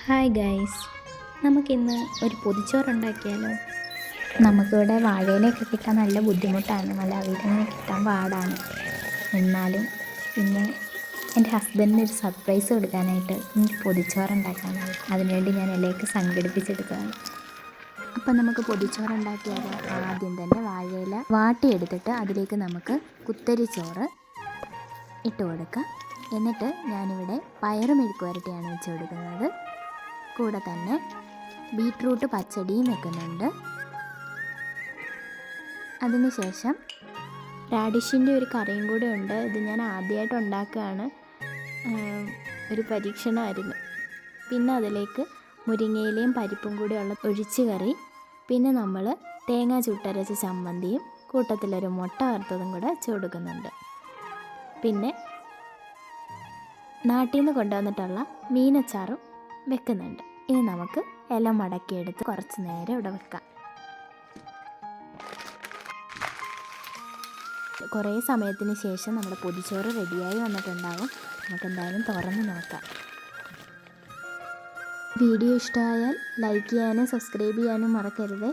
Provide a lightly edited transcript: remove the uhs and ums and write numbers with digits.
Hi guys, നമുക്കിന്ന് ഒരു പൊതിച്ചോറുണ്ടാക്കിയാലോ? നമുക്കിവിടെ വാഴയിലയൊക്കെ കിട്ടാൻ നല്ല ബുദ്ധിമുട്ടാണ്, നല്ല അവിയലിനെ കിട്ടാൻ പാടാണ്. എന്നാലും പിന്നെ എൻ്റെ ഹസ്ബൻഡിന് ഒരു സർപ്രൈസ് കൊടുക്കാനായിട്ട് എനിക്ക് പൊതിച്ചോറുണ്ടാക്കാനാണ്. അതിനുവേണ്ടി ഞാൻ ഇലയൊക്കെ സംഘടിപ്പിച്ചെടുത്തതാണ്. അപ്പം നമുക്ക് പൊതിച്ചോറുണ്ടാക്കിയാലോ? ആദ്യം തന്നെ വാഴയില വാട്ടിയെടുത്തിട്ട് അതിലേക്ക് നമുക്ക് കുത്തരിച്ചോറ് ഇട്ട് കൊടുക്കാം. എന്നിട്ട് ഞാനിവിടെ പയറ് മെഴുക്ക് വരട്ടിയാണ് വെച്ച് കൊടുക്കുന്നത്. കൂടെ തന്നെ ബീട്രൂട്ട് പച്ചടിയും വെക്കുന്നുണ്ട്. അതിനുശേഷം റാഡിഷിൻ്റെ ഒരു കറിയും കൂടെ ഉണ്ട്. ഇത് ഞാൻ ആദ്യമായിട്ട് ഉണ്ടാക്കുകയാണ്, ഒരു പരീക്ഷണമായിരുന്നു. പിന്നെ അതിലേക്ക് മുരിങ്ങയിലയും പരിപ്പും കൂടെയുള്ള ഒഴിച്ച് കറി, പിന്നെ നമ്മൾ തേങ്ങ ചുട്ടരച്ച ചമ്മന്തിയും കൂട്ടത്തിലൊരു മുട്ട വറുത്തതും കൂടെ വെച്ച് കൊടുക്കുന്നുണ്ട്. പിന്നെ നാട്ടിൽ നിന്ന് കൊണ്ടുവന്നിട്ടുള്ള മീനച്ചാറും വെക്കുന്നുണ്ട്. ഇനി നമുക്ക് ഇല മടക്കിയെടുത്ത് കുറച്ച് നേരം ഇവിടെ വെക്കാം. കുറേ സമയത്തിന് ശേഷം നമ്മുടെ പൊതിച്ചോറ് റെഡിയായി വന്നിട്ടുണ്ടാകും. നമുക്ക് എന്തായാലും തുറന്ന് നോക്കാം. വീഡിയോ ഇഷ്ടമായാൽ ലൈക്ക് ചെയ്യാനും സബ്സ്ക്രൈബ് ചെയ്യാനും മറക്കരുത്.